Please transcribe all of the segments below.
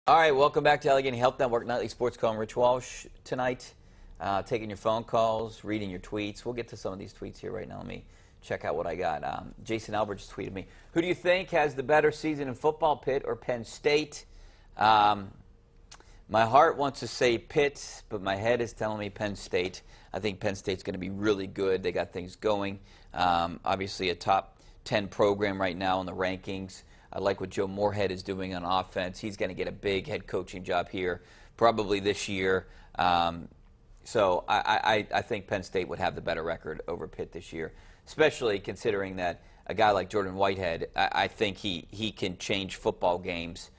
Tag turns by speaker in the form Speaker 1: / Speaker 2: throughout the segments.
Speaker 1: All right, welcome back to Allegheny Health Network Nightly Sports Call. I'm Rich Walsh tonight, taking your phone calls, reading your tweets. We'll get to some of these tweets here right now. Let me check out what I got. Jason Albert just tweeted me. Who do you think has the better season in football, Pitt or Penn State? My heart wants to say Pitt, but my head is telling me Penn State. I think Penn State's going to be really good. They got things going. Obviously a top 10 program right now in the rankings. I like what Joe Moorhead is doing on offense. He's going to get a big head coaching job here probably this year. So I think Penn State would have the better record over Pitt this year, especially considering that a guy like Jordan Whitehead, I think he can change football games.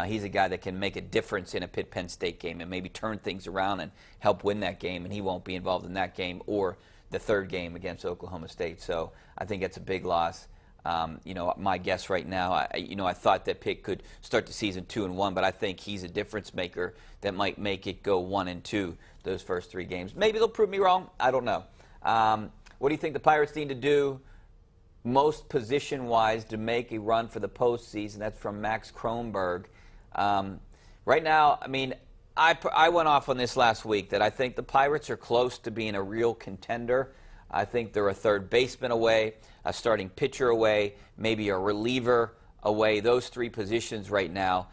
Speaker 1: He's a guy that can make a difference in a Pitt-Penn State game and maybe turn things around and help win that game, and he won't be involved in that game or the third game against Oklahoma State. So I think that's a big loss. My guess right now, I thought that Pitt could start the season 2-1, but I think he's a difference maker that might make it go 1-2 those first 3 games. Maybe they'll prove me wrong. I don't know. What do you think the Pirates need to do most position-wise to make a run for the postseason? That's from Max Kronberg. Right now, I mean, I went off on this last week that I think the Pirates are close to being a real contender. I think they're a third baseman away, a starting pitcher away, maybe a reliever away. Those 3 positions right now,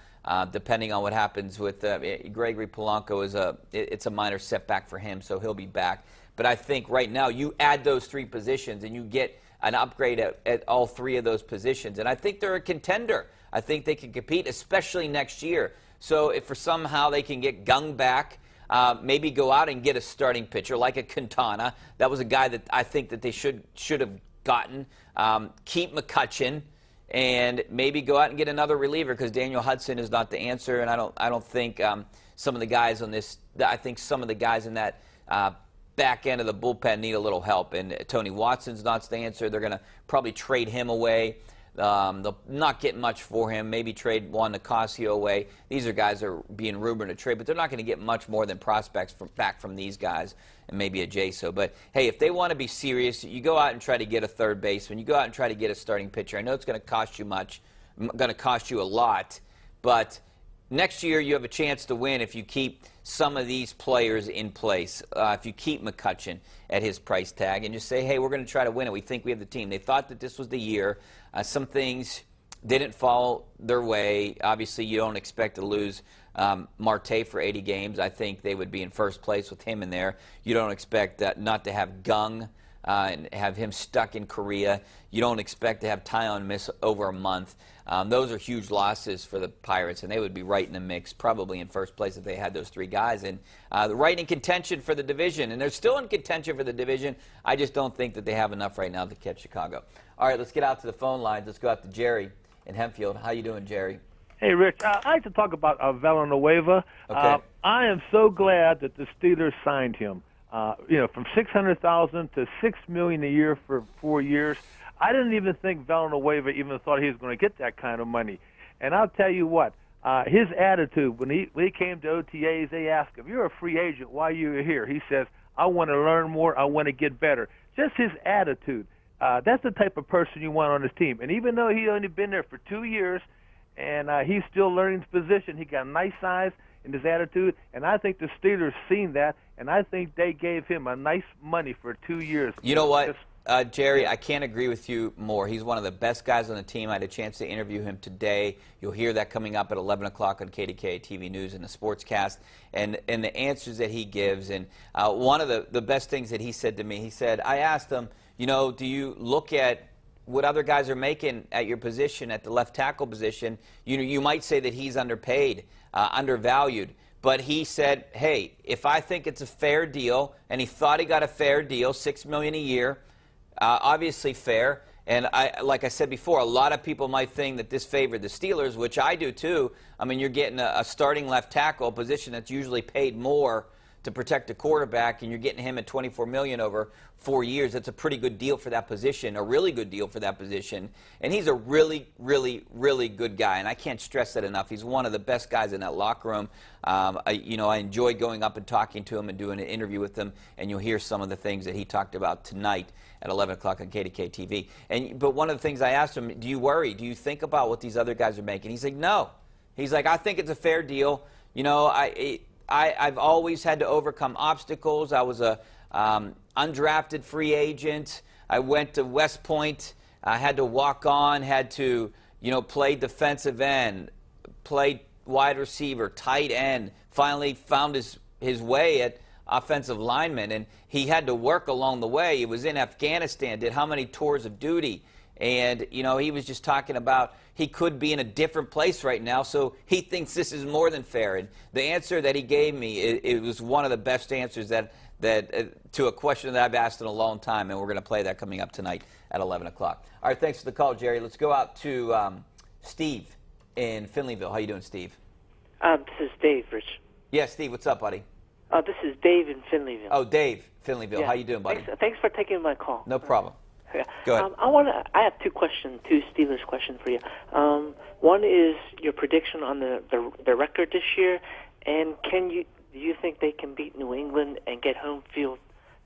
Speaker 1: depending on what happens with Gregory Polanco, it's a minor setback for him, so he'll be back. But I think right now you add those 3 positions and you get an upgrade at all 3 of those positions. And I think they're a contender. I think they can compete, especially next year. So if for somehow they can get Gung back, maybe go out and get a starting pitcher like a Quintana. That was a guy that I think that they should have gotten. Keep McCutchen, and maybe go out and get another reliever because Daniel Hudson is not the answer. And I don't think some of the guys on this. I think some of the guys in that back end of the bullpen need a little help. And Tony Watson's not the answer. They're going to probably trade him away. They'll not get much for him, maybe trade Juan Nicasio away. These are guys that are being rumored to trade, but they're not going to get much more than prospects back from these guys and maybe a Jaso. But, hey, if they want to be serious, you go out and try to get a third baseman. You go out and try to get a starting pitcher. I know it's going to cost you a lot, but next year you have a chance to win if you keep some of these players in place. If you keep McCutchen at his price tag and just say, hey, we're going to try to win it. We think we have the team. They thought that this was the year. Some things didn't fall their way. Obviously, you don't expect to lose Marte for 80 games. I think they would be in first place with him in there. You don't expect not to have Gung and have him stuck in Korea. You don't expect to have Tyon miss over a month. Those are huge losses for the Pirates, and they would be right in the mix, probably in first place if they had those 3 guys. And right in contention for the division. And they're still in contention for the division. I just don't think that they have enough right now to catch Chicago. All right, let's get out to the phone lines. Let's go out to Jerry in Hempfield. How you doing, Jerry?
Speaker 2: Hey, Rich. I'd like to talk about Villanueva.
Speaker 1: Okay.
Speaker 2: I am so glad that the Steelers signed him. From $600,000 to $6 million a year for 4 years. I didn't even think Villanueva even thought he was going to get that kind of money. And I'll tell you what, his attitude, when he came to OTAs, they asked him, you're a free agent, why are you here? He says, I want to learn more, I want to get better. Just his attitude. That's the type of person you want on his team. And even though he only been there for 2 years, and he's still learning his position, he got a nice size in his attitude, and I think the Steelers seen that, and I think they gave him a nice money for 2 years.
Speaker 1: You know what? Jerry, I can't agree with you more. He's one of the best guys on the team. I had a chance to interview him today. You'll hear that coming up at 11 o'clock on KDKA-TV News and the Sportscast. And the answers that he gives. And one of the best things that he said to me, he said, I asked him, do you look at what other guys are making at your position, at the left tackle position? You might say that he's underpaid, undervalued. But he said, hey, if I think it's a fair deal, and he thought he got a fair deal, $6 million a year, obviously fair. And like I said before, a lot of people might think that this favored the Steelers, which I do too. I mean, you're getting a starting left tackle, a position that's usually paid more to protect a quarterback, and you're getting him at $24 million over 4 years. That's a pretty good deal for that position, a really good deal for that position. And he's a really, really, really good guy, and I can't stress that enough. He's one of the best guys in that locker room. I enjoy going up and talking to him and doing an interview with him, and you'll hear some of the things that he talked about tonight at 11 o'clock on KDKA-TV. But one of the things I asked him, do you worry? Do you think about what these other guys are making? He's like, no. He's like, I think it's a fair deal. You know, I've always had to overcome obstacles. I was a undrafted free agent. I went to West Point. I had to walk on, had to, you know, play defensive end, play wide receiver, tight end, finally found his way at offensive lineman, and he had to work along the way. He was in Afghanistan, did how many tours of duty, and, you know, he was just talking about he could be in a different place right now, so he thinks this is more than fair. And the answer that he gave me, it was one of the best answers that to a question that I've asked in a long time, and we're going to play that coming up tonight at 11 o'clock. All right, thanks for the call, Jerry. Let's go out to Steve in Finleyville. How you doing, Steve?
Speaker 3: This is Dave, Rich.
Speaker 1: Yeah, Steve, what's up, buddy?
Speaker 3: This is Dave in Finleyville.
Speaker 1: Oh, Dave, Finleyville.
Speaker 3: Yeah.
Speaker 1: How you doing, buddy?
Speaker 3: Thanks for taking my call.
Speaker 1: No problem.
Speaker 3: Yeah.
Speaker 1: Go ahead.
Speaker 3: I have two Steelers questions for you. One is your prediction on the record this year, and do you think they can beat New England and get home field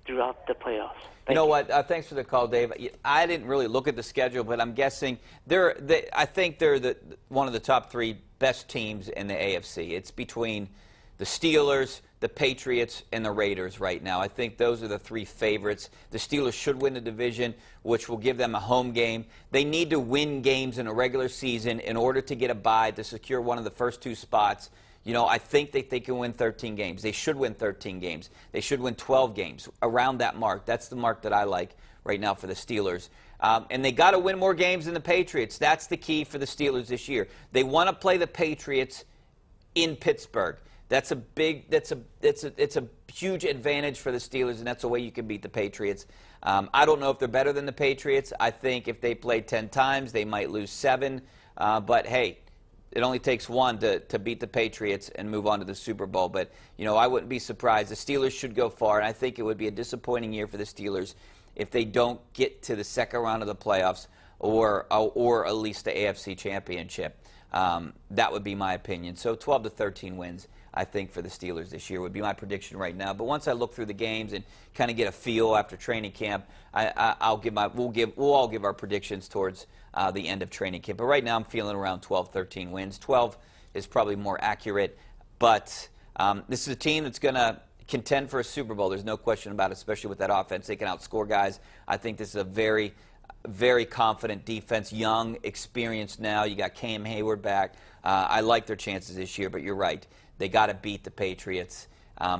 Speaker 3: throughout the playoffs?
Speaker 1: You know what? Thanks for the call, Dave. I didn't really look at the schedule, but I'm guessing I think they're one of the top three best teams in the AFC. It's between the Steelers, the Patriots, and the Raiders right now. I think those are the three favorites. The Steelers should win the division, which will give them a home game. They need to win games in a regular season in order to get a bye to secure one of the first two spots. You know, I think that they can win 13 games. They should win 13 games. They should win 12 games, around that mark. That's the mark that I like right now for the Steelers. And they got to win more games than the Patriots. That's the key for the Steelers this year. They want to play the Patriots in Pittsburgh. It's a huge advantage for the Steelers, and that's a way you can beat the Patriots. I don't know if they're better than the Patriots. I think if they play 10 times, they might lose 7. But hey, it only takes one to beat the Patriots and move on to the Super Bowl. But, you know, I wouldn't be surprised. The Steelers should go far, and I think it would be a disappointing year for the Steelers if they don't get to the second round of the playoffs or at least the AFC Championship. That would be my opinion. So 12 to 13 wins, I think, for the Steelers this year would be my prediction right now. But once I look through the games and kind of get a feel after training camp, we'll all give our predictions towards the end of training camp. But right now I'm feeling around 12, 13 wins. 12 is probably more accurate. But this is a team that's going to contend for a Super Bowl. There's no question about it, especially with that offense. They can outscore guys. I think this is a very, very confident defense, young, experienced now. You got Cam Hayward back. I like their chances this year, but you're right. They got to beat the Patriots.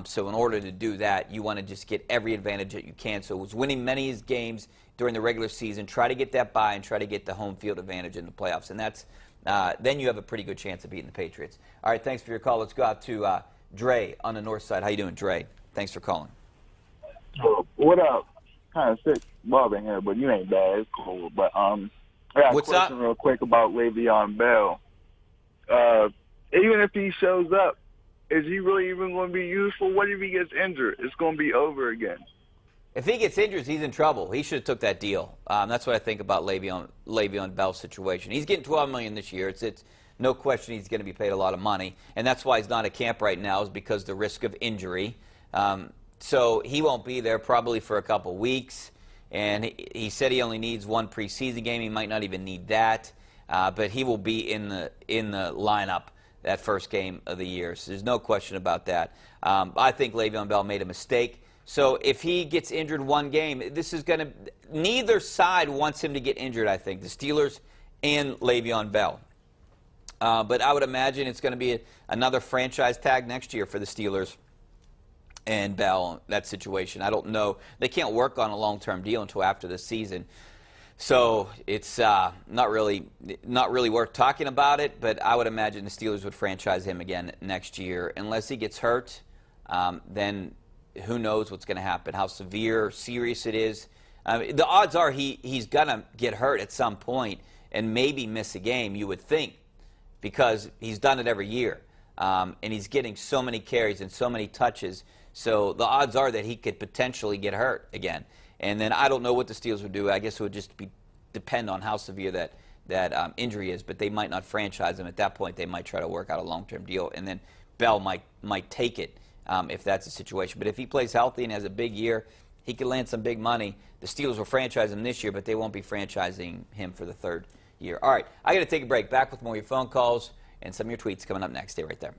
Speaker 1: So in order to do that, you want to just get every advantage that you can. So it was winning many of these games during the regular season, try to get that bye and try to get the home field advantage in the playoffs. And that's then you have a pretty good chance of beating the Patriots. All right, thanks for your call. Let's go out to Dre on the north side. How you doing, Dre? Thanks for calling.
Speaker 4: What up? Kind of sick Bob in here, but you ain't bad. It's cool. But I got a question real quick about Le'Veon Bell. Even if he shows up, is he really even going to be useful? What if he gets injured? It's going to be over again.
Speaker 1: If he gets injured, he's in trouble. He should have took that deal. That's what I think about Le'Veon Bell's situation. He's getting $12 million this year. It's no question he's going to be paid a lot of money, and that's why he's not at camp right now is because the risk of injury. So he won't be there probably for a couple weeks, and he said he only needs one preseason game. He might not even need that, but he will be in the lineup that first game of the year. So there's no question about that. I think Le'Veon Bell made a mistake. So if he gets injured one game, this is going to – neither side wants him to get injured, I think, the Steelers and Le'Veon Bell. But I would imagine it's going to be another franchise tag next year for the Steelers and Bell, that situation. I don't know. They can't work on a long-term deal until after the season. So it's not really worth talking about it, but I would imagine the Steelers would franchise him again next year. Unless he gets hurt, then who knows what's going to happen, how severe, serious it is. The odds are he's going to get hurt at some point and maybe miss a game, you would think, because he's done it every year. And he's getting so many carries and so many touches. So the odds are that he could potentially get hurt again. And then I don't know what the Steelers would do. I guess it would just depend on how severe that injury is. But they might not franchise him. At that point, they might try to work out a long-term deal. And then Bell might take it if that's the situation. But if he plays healthy and has a big year, he could land some big money. The Steelers will franchise him this year, but they won't be franchising him for the third year. All right, I got to take a break. Back with more of your phone calls and some of your tweets coming up next. Stay right there.